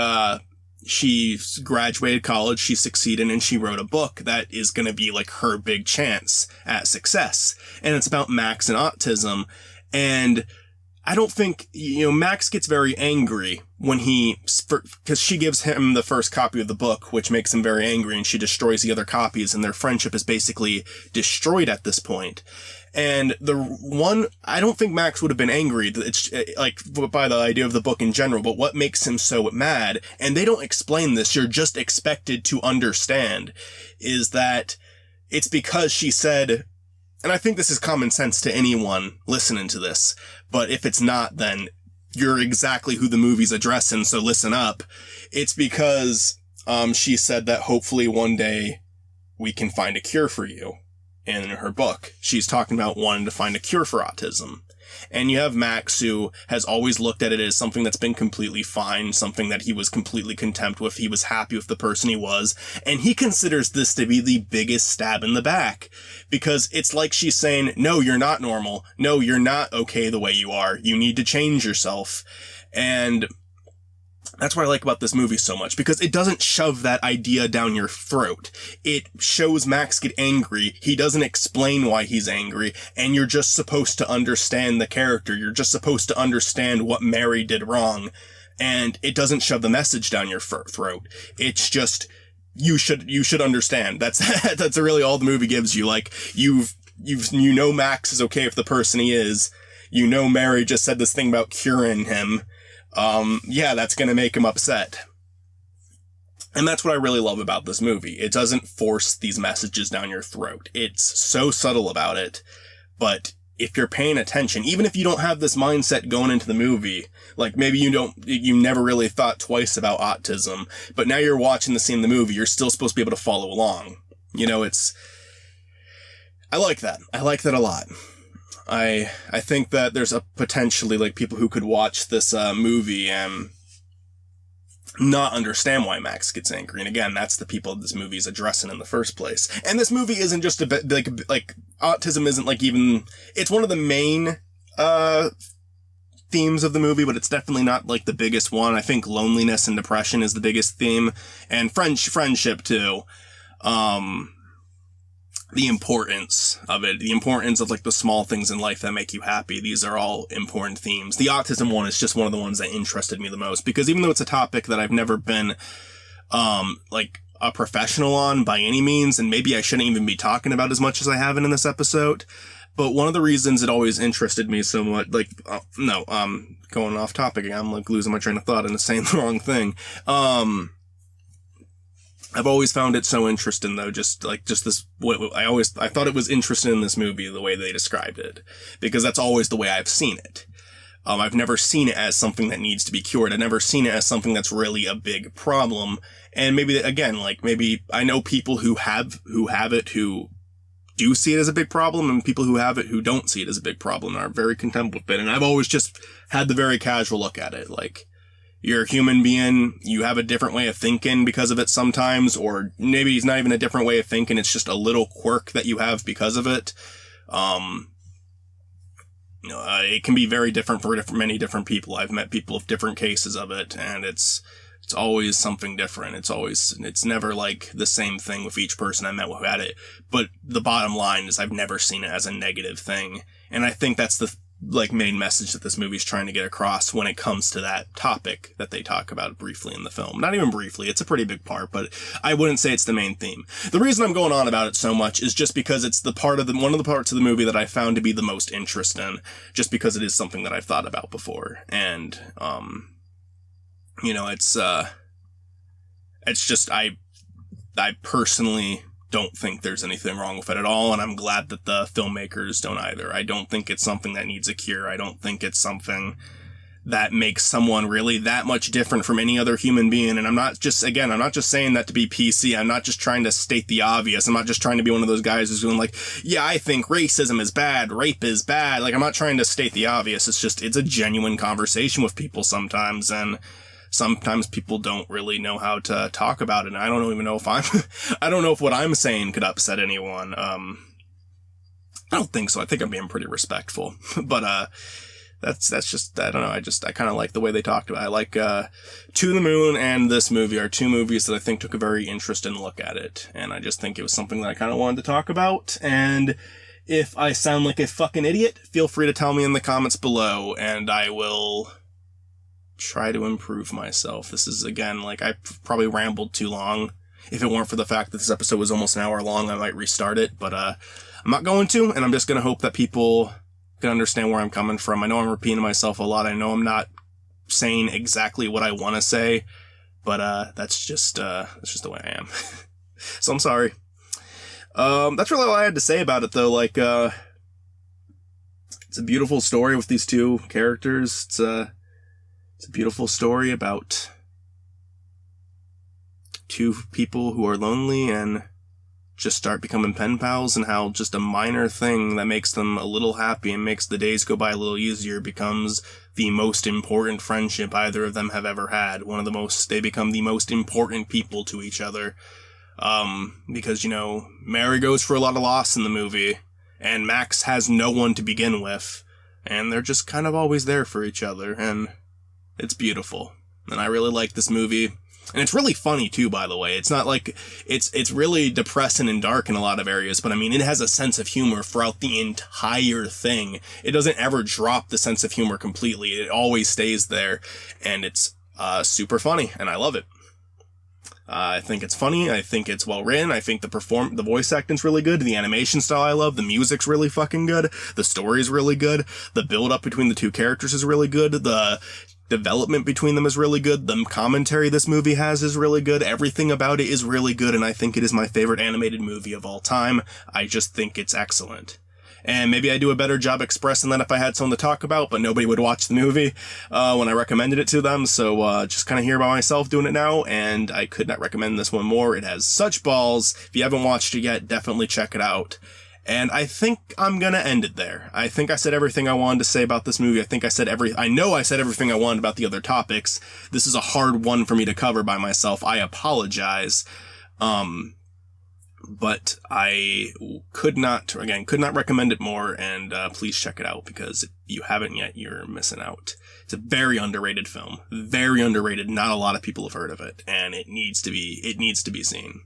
graduated college, she succeeded, and she wrote a book that is going to be like her big chance at success. And it's about Max and autism. And I don't think, you know, Max gets very angry when because she gives him the first copy of the book, which makes him very angry, and she destroys the other copies, and their friendship is basically destroyed at this point. And I don't think Max would have been angry, it's like by the idea of the book in general, but what makes him so mad, and they don't explain this, you're just expected to understand, is that it's because she said, and I think this is common sense to anyone listening to this, but if it's not, then you're exactly who the movie's addressing, so listen up. It's because she said that hopefully one day we can find a cure for you. In her book, she's talking about wanting to find a cure for autism. And you have Max, who has always looked at it as something that's been completely fine, something that he was completely content with. He was happy with the person he was. And he considers this to be the biggest stab in the back. Because it's like she's saying, no, you're not normal. No, you're not okay the way you are. You need to change yourself. And that's what I like about this movie so much, because it doesn't shove that idea down your throat. It shows Max get angry. He doesn't explain why he's angry, and you're just supposed to understand the character. You're just supposed to understand what Mary did wrong, and it doesn't shove the message down your throat. It's just, you should understand. That's really all the movie gives you. Like, you know Max is okay with the person he is. You know Mary just said this thing about curing him. Yeah, that's gonna make him upset. And that's what I really love about this movie. It doesn't force these messages down your throat. It's so subtle about it, but if you're paying attention, even if you don't have this mindset going into the movie, like maybe you never really thought twice about autism, but now you're watching the scene in the movie, you're still supposed to be able to follow along. You know, I like that. I like that a lot. I think that there's a potentially like people who could watch this movie and not understand why Max gets angry. And again, that's the people this movie is addressing in the first place. And this movie isn't just a bit like autism isn't like even, it's one of the main themes of the movie, but it's definitely not like the biggest one. I think loneliness and depression is the biggest theme, and friendship too. The importance of it, the importance of like the small things in life that make you happy. These are all important themes. The autism one is just one of the ones that interested me the most, because even though it's a topic that I've never been, like a professional on by any means, and maybe I shouldn't even be talking about as much as I have in this episode, but one of the reasons it always interested me so much, going off topic again, I'm like losing my train of thought and saying the wrong thing. I've always found it so interesting though, just this, I thought it was interesting in this movie, the way they described it, because that's always the way I've seen it. I've never seen it as something that needs to be cured. I've never seen it as something that's really a big problem. And maybe, again, like, maybe I know people who have it who do see it as a big problem, and people who have it who don't see it as a big problem and are very content with it. And I've always just had the very casual look at it. Like, you're a human being, you have a different way of thinking because of it sometimes, or maybe it's not even a different way of thinking, it's just a little quirk that you have because of it. It can be very different for many different people. I've met people with different cases of it, and it's always something different. It's never like the same thing with each person I met who had it. But the bottom line is I've never seen it as a negative thing. And I think that's the main message that this movie's trying to get across when it comes to that topic that they talk about briefly in the film. Not even briefly, it's a pretty big part, but I wouldn't say it's the main theme. The reason I'm going on about it so much is just because it's one of the parts of the movie that I found to be the most interesting, just because it is something that I've thought about before. And, it's just, I personally don't think there's anything wrong with it at all, and I'm glad that the filmmakers don't either. I don't think it's something that needs a cure. I don't think it's something that makes someone really that much different from any other human being. And I'm not just saying that to be PC. I'm not just trying to state the obvious. I'm not just trying to be one of those guys who's doing like, yeah, I think racism is bad, rape is bad. Like, I'm not trying to state the obvious. It's a genuine conversation with people sometimes, and sometimes people don't really know how to talk about it. And I don't even know if I don't know if what I'm saying could upset anyone. I don't think so. I think I'm being pretty respectful, but, that's just, I don't know. I kind of like the way they talked about it. I like, To the Moon and this movie are two movies that I think took a very interesting look at it. And I just think it was something that I kind of wanted to talk about. And if I sound like a fucking idiot, feel free to tell me in the comments below, and I will try to improve myself. This is, again, like, I probably rambled too long. If it weren't for the fact that this episode was almost an hour long, I might restart it, but I'm not going to, and I'm just going to hope that people can understand where I'm coming from. I know I'm repeating myself a lot. I know I'm not saying exactly what I want to say, but that's just the way I am. So I'm sorry. That's really all I had to say about it, though. Like, it's a beautiful story with these two characters. It's a beautiful story about two people who are lonely and just start becoming pen pals, and how just a minor thing that makes them a little happy and makes the days go by a little easier becomes the most important friendship either of them have ever had. They become the most important people to each other. Because, Mary goes for a lot of loss in the movie, and Max has no one to begin with, and they're just kind of always there for each other, and it's beautiful. And I really like this movie. And it's really funny too, by the way. It's not like, it's really depressing and dark in a lot of areas, but I mean, it has a sense of humor throughout the entire thing. It doesn't ever drop the sense of humor completely. It always stays there, and it's super funny, and I love it. I think it's funny. I think it's well written. I think the voice acting's really good. The animation style I love. The music's really fucking good. The story's really good. The build up between the two characters is really good. The development between them is really good. The commentary this movie has is really good. Everything about it is really good, and I think it is my favorite animated movie of all time. I just think it's excellent. And maybe I do a better job expressing that if I had someone to talk about, but nobody would watch the movie when I recommended it to them. So just kind of hear about myself doing it now, and I could not recommend this one more. It has such balls. If you haven't watched it yet, definitely check it out. And I think I'm gonna end it there. I think I said everything I wanted to say about this movie. I know I said everything I wanted about the other topics. This is a hard one for me to cover by myself. I apologize. But I could not recommend it more, and please check it out, because if you haven't yet, you're missing out. It's a very underrated film. Very underrated. Not a lot of people have heard of it, and it needs to be seen.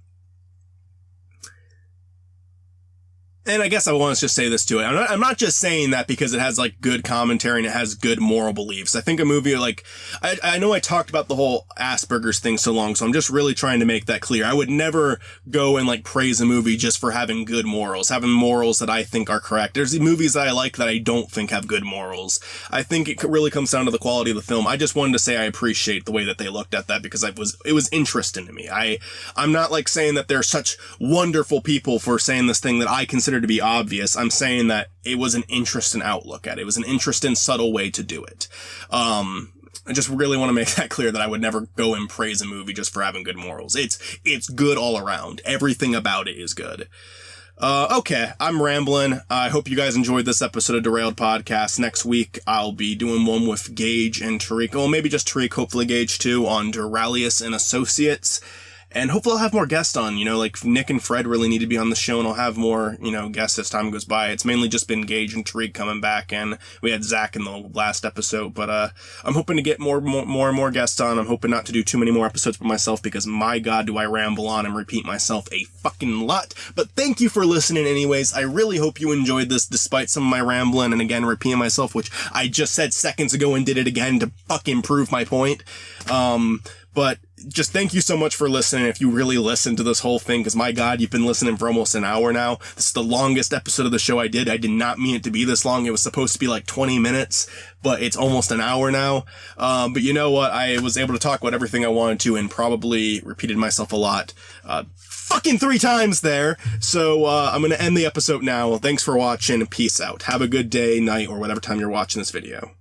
And I guess I want to just say this too. I'm not just saying that because it has like good commentary and it has good moral beliefs. I think a movie like, I know I talked about the whole Asperger's thing so long, so I'm just really trying to make that clear. I would never go and like praise a movie just for having good morals, having morals that I think are correct. There's movies that I like that I don't think have good morals. I think it really comes down to the quality of the film. I just wanted to say I appreciate the way that they looked at that, because it was interesting to me. I'm not like saying that they're such wonderful people for saying this thing that I consider consider to be obvious. I'm saying that it was an interesting outlook at it. It was an interesting, subtle way to do it. I just really want to make that clear that I would never go and praise a movie just for having good morals. It's good all around. Everything about it is good. Okay, I'm rambling. I hope you guys enjoyed this episode of DeRailed Podcast. Next week, I'll be doing one with Gage and Tariq. Well, maybe just Tariq, hopefully Gage too, on Duralius and Associates. And hopefully I'll have more guests on, like Nick and Fred really need to be on the show, and I'll have more, guests as time goes by. It's mainly just been Gage and Tariq coming back, and we had Zach in the last episode, but I'm hoping to get more and more guests on. I'm hoping not to do too many more episodes by myself, because my God, do I ramble on and repeat myself a fucking lot. But thank you for listening anyways. I really hope you enjoyed this, despite some of my rambling and again repeating myself, which I just said seconds ago and did it again to fucking prove my point. But just thank you so much for listening. If you really listened to this whole thing, because my God, you've been listening for almost an hour now. This is the longest episode of the show I did. I did not mean it to be this long. It was supposed to be like 20 minutes, but it's almost an hour now. But you know what? I was able to talk about everything I wanted to, and probably repeated myself a lot. Fucking 3 times there. So, I'm going to end the episode now. Thanks for watching. Peace out. Have a good day, night, or whatever time you're watching this video.